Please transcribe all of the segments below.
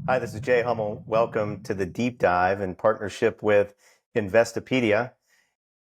Hi, this is Jay Hummel. Welcome to the deep dive in partnership with Investopedia,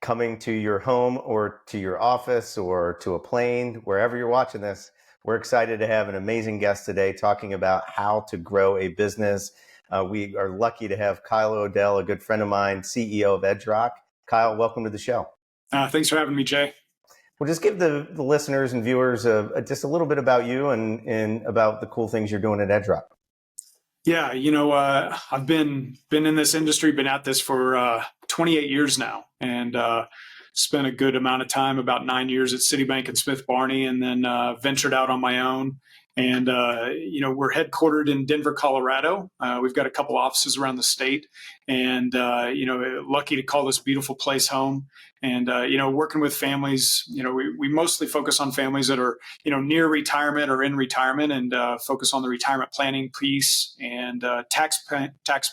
coming to your home or to your office or to a plane, wherever you're watching this. We're excited to have an amazing guest today talking about how to grow a business. We are lucky to have Kyle Odell, a good friend of mine, CEO of EdgeRock. Kyle, welcome to the show. Thanks for having me, Jay. Well, just give the listeners and viewers just a little bit about you and about the cool things you're doing at EdgeRock. Yeah, I've been in this industry, been at this for 28 years now, and spent a good amount of time, about 9 years at Citibank and Smith Barney, and then ventured out on my own. And we're headquartered in Denver, Colorado. We've got a couple offices around the state, and lucky to call this beautiful place home. And working with families, we mostly focus on families that are near retirement or in retirement, and focus on the retirement planning piece. And tax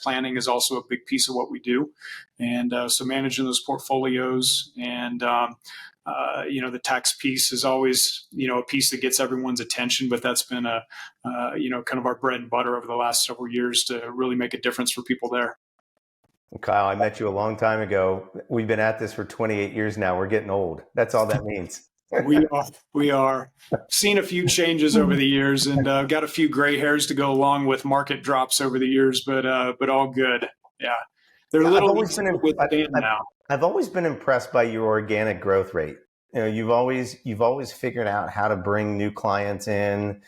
planning is also a big piece of what we do. And so managing those portfolios and the tax piece is always, a piece that gets everyone's attention, but that's been kind of our bread and butter over the last several years to really make a difference for people there. Kyle, I met you a long time ago. We've been at this for 28 years now. We're getting old. That's all that means. We are. Seen a few changes over the years, and got a few gray hairs to go along with market drops over the years, but all good. Yeah. They're a little now. I've always been impressed by your organic growth rate. You've always figured out how to bring new clients in,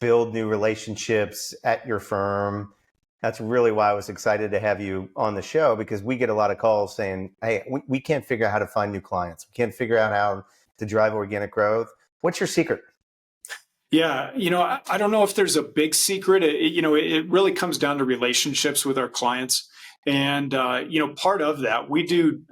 build new relationships at your firm. That's really why I was excited to have you on the show, because we get a lot of calls saying, hey, we can't figure out how to find new clients. We can't figure out how to drive organic growth. What's your secret? Yeah, I don't know if there's a big secret. It really comes down to relationships with our clients. And, part of that, we do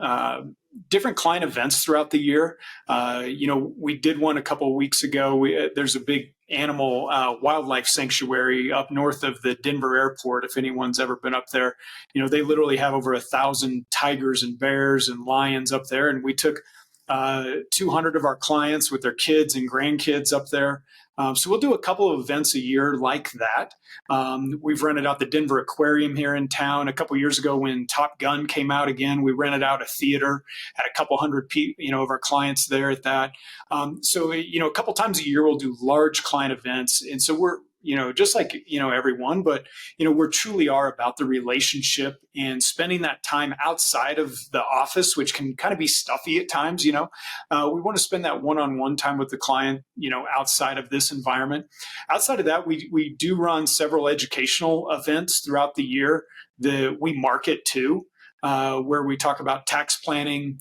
different client events throughout the year. We did one a couple of weeks ago. There's a big animal wildlife sanctuary up north of the Denver airport. If anyone's ever been up there, they literally have over 1,000 tigers and bears and lions up there. And we took 200 of our clients with their kids and grandkids up there. So we'll do a couple of events a year like that. We've rented out the Denver Aquarium here in town. A couple of years ago when Top Gun came out again, we rented out a theater, had a couple hundred people, of our clients there at that. So a couple times a year we'll do large client events. And so we're, just like, everyone, but, we truly are about the relationship and spending that time outside of the office, which can kind of be stuffy at times. We want to spend that one-on-one time with the client, outside of this environment. Outside of that, we do run several educational events throughout the year that we market to, where we talk about tax planning,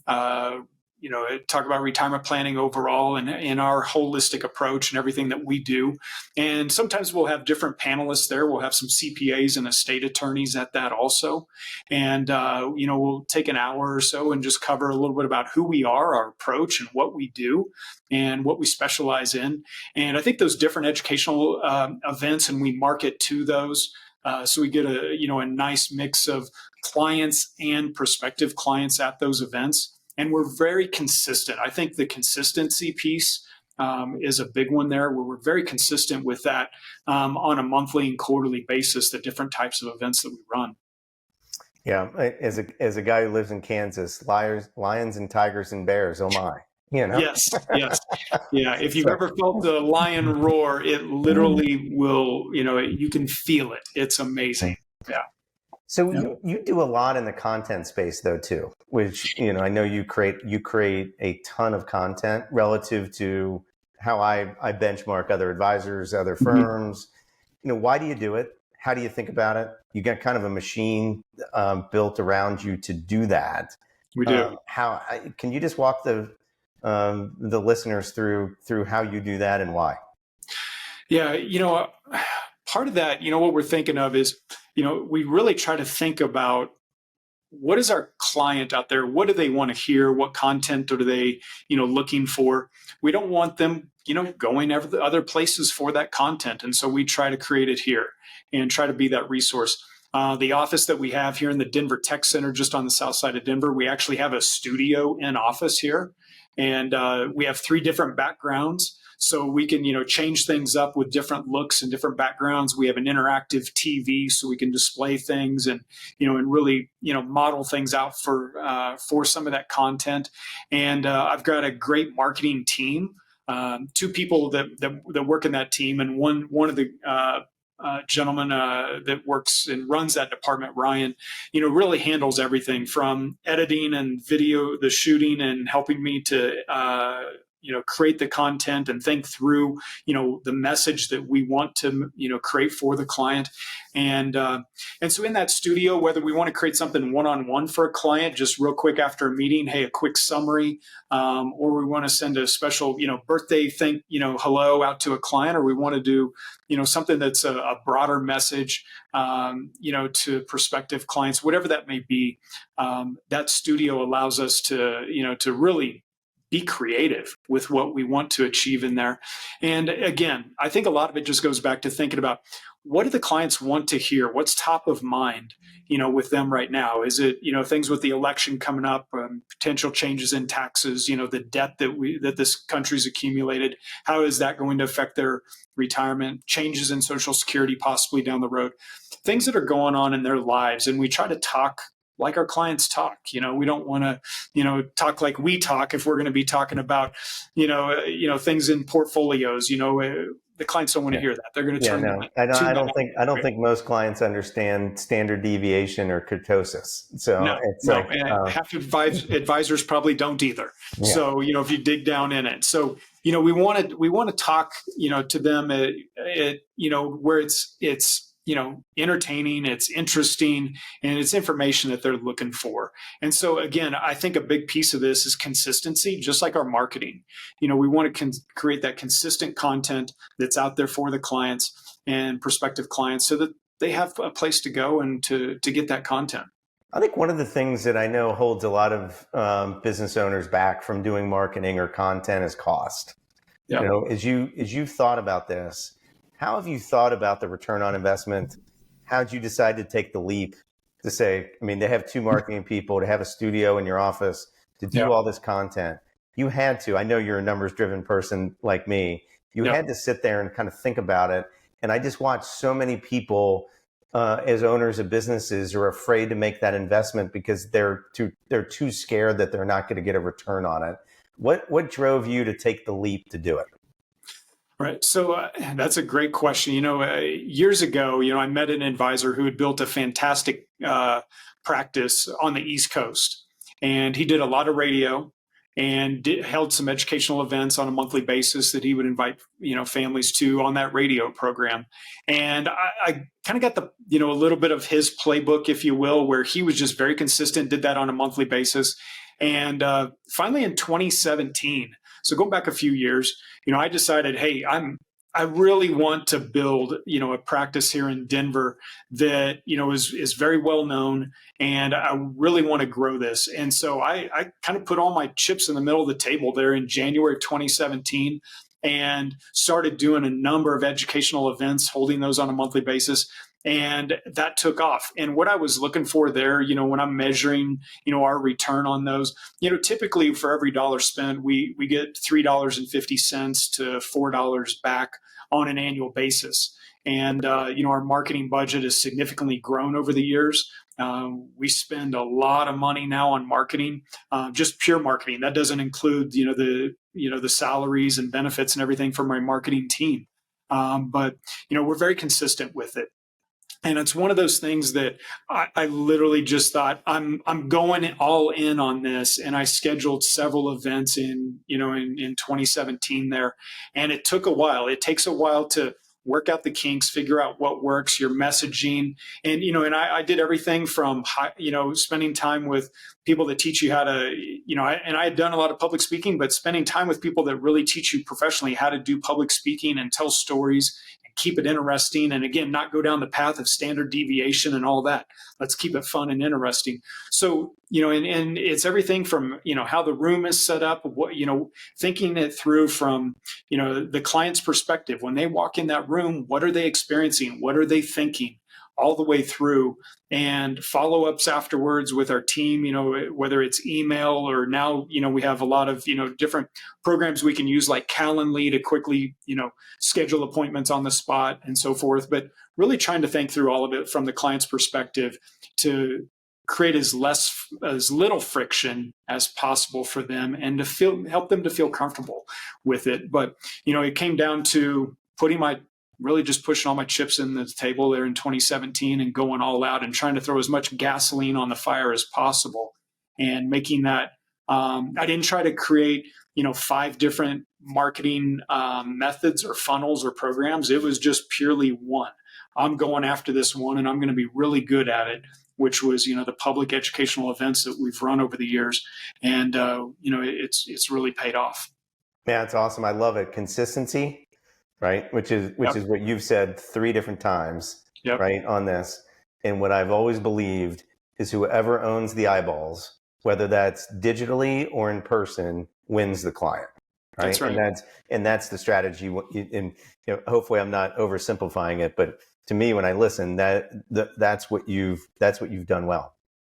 talk about retirement planning overall and in our holistic approach and everything that we do. And sometimes we'll have different panelists there. We'll have some CPAs and estate attorneys at that also. And, we'll take an hour or so and just cover a little bit about who we are, our approach, and what we do and what we specialize in. And I think those different educational events, and we market to those. So we get a nice mix of clients and prospective clients at those events. And we're very consistent. I think the consistency piece is a big one there, where we're very consistent with that on a monthly and quarterly basis, the different types of events that we run. Yeah, as a guy who lives in Kansas, lions and tigers and bears, oh my. Yes. Yeah. If you've ever felt the lion roar, it literally will, you can feel it. It's amazing. Yeah. So you do a lot in the content space though too, which I know you create a ton of content relative to how I benchmark other advisors, other firms. Why do you do it? How do you think about it? You got kind of a machine built around you to do that. We do. How can you just walk the listeners through how you do that and why? Yeah, part of that, what we're thinking of is, we really try to think about what is our client out there? What do they want to hear? What content are they, looking for? We don't want them, going other places for that content. And so we try to create it here and try to be that resource. The office that we have here in the Denver Tech Center, just on the south side of Denver, we actually have a studio in office here. And we have 3 different backgrounds. So we can, change things up with different looks and different backgrounds. We have an interactive TV, so we can display things and really, model things out for some of that content. And I've got a great marketing team, 2 people that work in that team, and one of the gentleman that works and runs that department, Ryan, really handles everything from editing and video, the shooting, and helping me to create the content and think through the message that we want to create for the client. And so in that studio, whether we want to create something one-on-one for a client, just real quick after a meeting, hey, a quick summary, or we want to send a special birthday hello out to a client, or we want to do something that's a broader message to prospective clients, whatever that may be. That studio allows us to really be creative with what we want to achieve in there. And again, I think a lot of it just goes back to thinking about, what do the clients want to hear? What's top of mind, with them right now? Is it, things with the election coming up, potential changes in taxes, the debt that this country's accumulated? How is that going to affect their retirement? Changes in Social Security possibly down the road? Things that are going on in their lives. And we try to talk like our clients talk. We don't want to, talk like we talk if we're going to be talking about, things in portfolios. The clients don't want to hear that. They're going to turn. No, I don't think most clients understand standard deviation or kurtosis. So and half advisors probably don't either. Yeah. So if you dig down in it, so we want to talk to them where it's entertaining, it's interesting, and it's information that they're looking for. And so again, I think a big piece of this is consistency, just like our marketing. We want to create that consistent content that's out there for the clients and prospective clients, so that they have a place to go and to get that content. I think one of the things that I know holds a lot of business owners back from doing marketing or content is cost. Yep. As you've thought about this, how have you thought about the return on investment? How'd you decide to take the leap to say, they have 2 marketing people, to have a studio in your office, to do all this content? You had to, I know you're a numbers driven person like me. You had to sit there and kind of think about it. And I just watch so many people as owners of businesses are afraid to make that investment because they're too scared that they're not going to get a return on it. What drove you to take the leap to do it? Right. So that's a great question. Years ago, I met an advisor who had built a fantastic practice on the East Coast, and he did a lot of radio and held some educational events on a monthly basis that he would invite, families to on that radio program. And I kind of got a little bit of his playbook, if you will, where he was just very consistent, did that on a monthly basis. And finally in 2017, so going back a few years, I decided, hey, I really want to build, a practice here in Denver that, is very well known, and I really want to grow this. And so I kind of put all my chips in the middle of the table there in January of 2017 and started doing a number of educational events, holding those on a monthly basis. And that took off. And what I was looking for there, when I'm measuring, our return on those, typically for every dollar spent, we get $3.50 to $4 back on an annual basis. And, our marketing budget has significantly grown over the years. We spend a lot of money now on marketing, just pure marketing. That doesn't include, the salaries and benefits and everything from my marketing team. But, we're very consistent with it. And it's one of those things that I literally just thought, I'm going all in on this. And I scheduled several events in 2017 there. And it took a while. It takes a while to work out the kinks, figure out what works, your messaging. And, and I did everything from, spending time with people that teach you how to, and I had done a lot of public speaking, but spending time with people that really teach you professionally how to do public speaking and tell stories, keep it interesting. And again, not go down the path of standard deviation and all that. Let's keep it fun and interesting. So, and it's everything from, how the room is set up, what, thinking it through from, the client's perspective. When they walk in that room, what are they experiencing? What are they thinking? all the way through, and follow-ups afterwards with our team, whether it's email or now, we have a lot of, different programs we can use like Calendly to quickly, schedule appointments on the spot and so forth. But really trying to think through all of it from the client's perspective to create as little friction as possible for them and to help them to feel comfortable with it. But, it came down to really just pushing all my chips in the table there in 2017 and going all out and trying to throw as much gasoline on the fire as possible and making that. I didn't try to create, 5 different marketing methods or funnels or programs. It was just purely one. I'm going after this one and I'm going to be really good at it, which was, the public educational events that we've run over the years. And, it's really paid off. Yeah, it's awesome. I love it. Consistency, right? Which is what you've said 3 different times, Yep. right, on this. And what I've always believed is whoever owns the eyeballs, whether that's digitally or in person, wins the client. Right. That's right. And that's the strategy. And hopefully I'm not oversimplifying it, but to me, when I listen, that's what you've done well.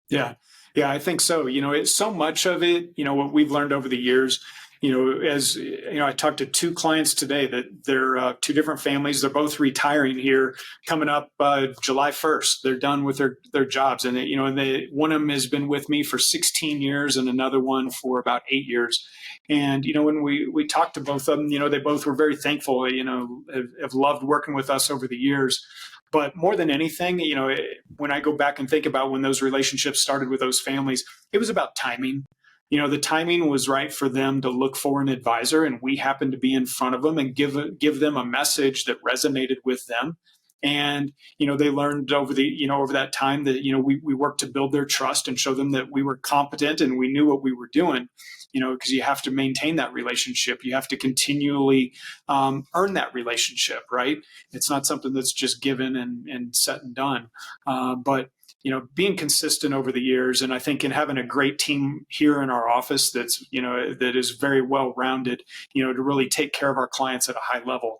Yeah. Yeah, I think so. It's so much of it, what we've learned over the years, as I talked to 2 clients today that they're 2 different families. They're both retiring here coming up July 1st. They're done with their jobs. And, one of them has been with me for 16 years and another one for about 8 years. And, when we talked to both of them, they both were very thankful, have loved working with us over the years. But more than anything, when I go back and think about when those relationships started with those families, it was about timing. The timing was right for them to look for an advisor, and we happened to be in front of them and give them a message that resonated with them. And they learned over that time that we worked to build their trust and show them that we were competent and we knew what we were doing. Because you have to maintain that relationship. You have to continually earn that relationship, right? It's not something that's just given and set and done. But being consistent over the years, and I think in having a great team here in our office that is very well rounded, to really take care of our clients at a high level.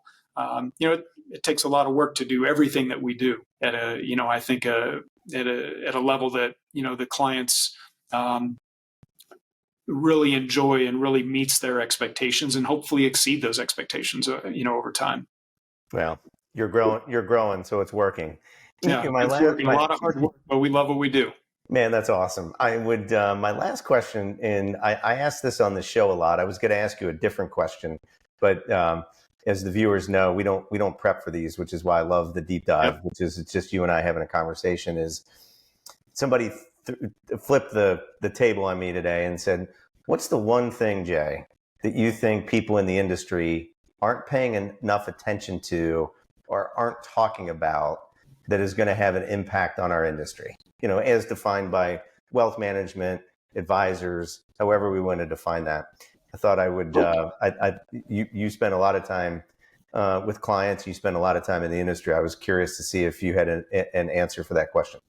It takes a lot of work to do everything that we do at I think at a level that the clients really enjoy and really meets their expectations and hopefully exceed those expectations, over time. Well, you're growing, so it's working. Yeah, it's working. A lot of hard work, but we love what we do. Man, that's awesome. I would, my last question, and I asked this on the show a lot. I was going to ask you a different question, but as the viewers know, we don't prep for these, which is why I love the deep dive, Yep. which is it's just you and I having a conversation. Is somebody flipped the table on me today and said, "What's the one thing, Jay, that you think people in the industry aren't paying enough attention to or aren't talking about that is going to have an impact on our industry, as defined by wealth management, advisors, however we want to define that?" I thought I would, you spend a lot of time with clients, you spend a lot of time in the industry. I was curious to see if you had an answer for that question.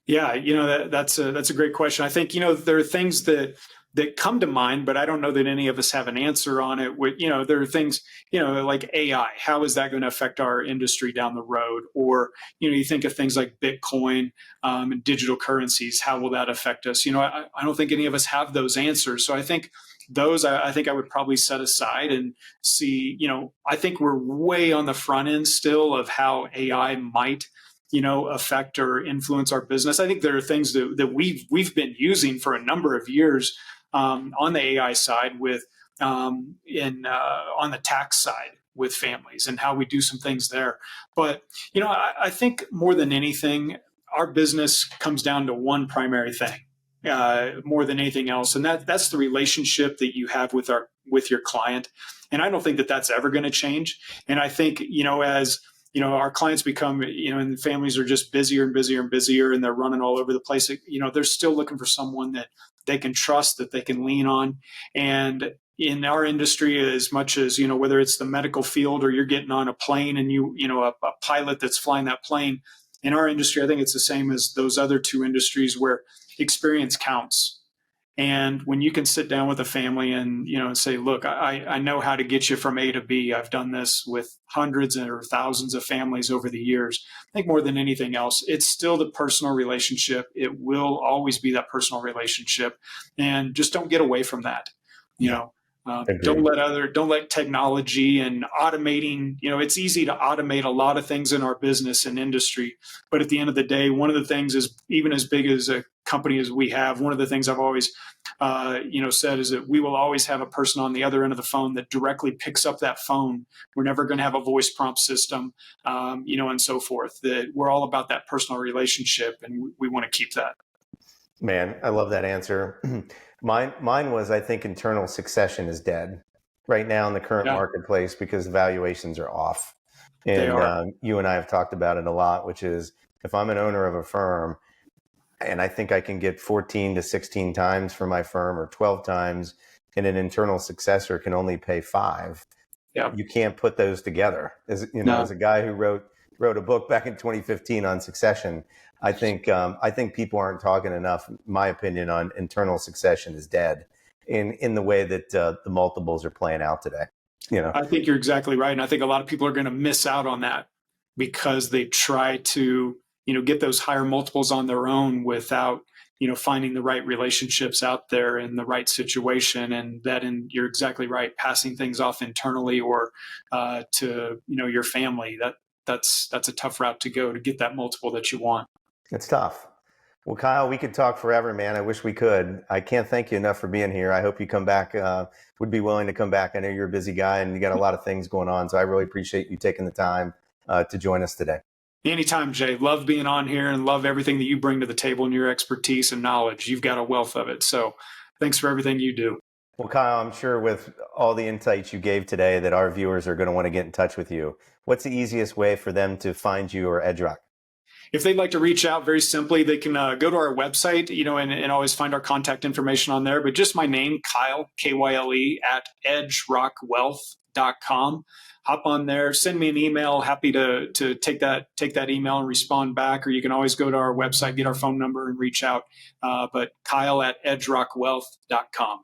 Yeah, that's a great question. I think, there are things that come to mind, but I don't know that any of us have an answer on it. There are things, like AI. How is that going to affect our industry down the road? Or, you think of things like Bitcoin and digital currencies. How will that affect us? I don't think any of us have those answers. So I think I think I would probably set aside and see, I think we're way on the front end still of how AI might affect or influence our business. I think there are things that we've been using for a number of years on the AI side with on the tax side with families and how we do some things there. But I think more than anything, our business comes down to one primary thing. More than anything else, and that's the relationship that you have with your client, and I don't think that that's ever going to change. And I think as our clients become, and families are just busier and busier and busier, and they're running all over the place. They're still looking for someone that they can trust, that they can lean on. And in our industry, as much as, whether it's the medical field or you're getting on a plane and a pilot that's flying that plane, in our industry, I think it's the same as those other 2 industries where experience counts. And when you can sit down with a family and, and say, look, I know how to get you from A to B. I've done this with hundreds or thousands of families over the years. I think more than anything else, it's still the personal relationship. It will always be that personal relationship. And just don't get away from that. You Yeah. know, Agreed. don't let technology and automating, it's easy to automate a lot of things in our business and industry. But at the end of the day, one of the things is, even as big as a company as we have, one of the things I've always, said is that we will always have a person on the other end of the phone that directly picks up that phone. We're never going to have a voice prompt system, and so forth. That we're all about that personal relationship, and we want to keep that. Man, I love that answer. Mine was, I think internal succession is dead right now in the current Yeah, marketplace because the valuations are off. they And are. you and I have talked about it a lot, which is if I'm an owner of a firm and I think I can get 14 to 16 times for my firm or 12 times, and an internal successor can only pay 5, Yeah. you can't put those together. No. As a guy who wrote a book back in 2015 on succession, I think people aren't talking enough. My opinion on internal succession is dead in the way that the multiples are playing out today. I think you're exactly right. And I think a lot of people are going to miss out on that because they try to, get those higher multiples on their own without, finding the right relationships out there in the right situation. And you're exactly right, passing things off internally or to, your family. That's a tough route to go to get that multiple that you want. It's tough. Well, Kyle, we could talk forever, man. I wish we could. I can't thank you enough for being here. I hope you come back, would be willing to come back. I know you're a busy guy and you got a lot of things going on. So I really appreciate you taking the time to join us today. Anytime, Jay. Love being on here and love everything that you bring to the table and your expertise and knowledge. You've got a wealth of it. So thanks for everything you do. Well, Kyle, I'm sure with all the insights you gave today that our viewers are going to want to get in touch with you. What's the easiest way for them to find you or EdgeRock? If they'd like to reach out, very simply, they can go to our website, and always find our contact information on there. But just my name, Kyle, Kyle, at edgerockwealth.com. Hop on there, send me an email. Happy to take that email and respond back. Or you can always go to our website, get our phone number, and reach out. But Kyle at edgerockwealth.com.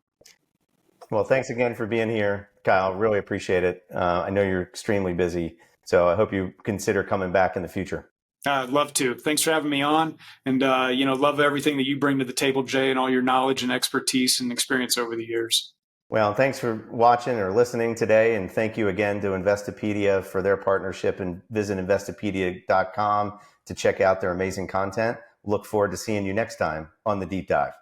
Well, thanks again for being here, Kyle. Really appreciate it. I know you're extremely busy, so I hope you consider coming back in the future. I'd love to. Thanks for having me on. And, love everything that you bring to the table, Jay, and all your knowledge and expertise and experience over the years. Well, thanks for watching or listening today. And thank you again to Investopedia for their partnership, and visit investopedia.com to check out their amazing content. Look forward to seeing you next time on the Deep Dive.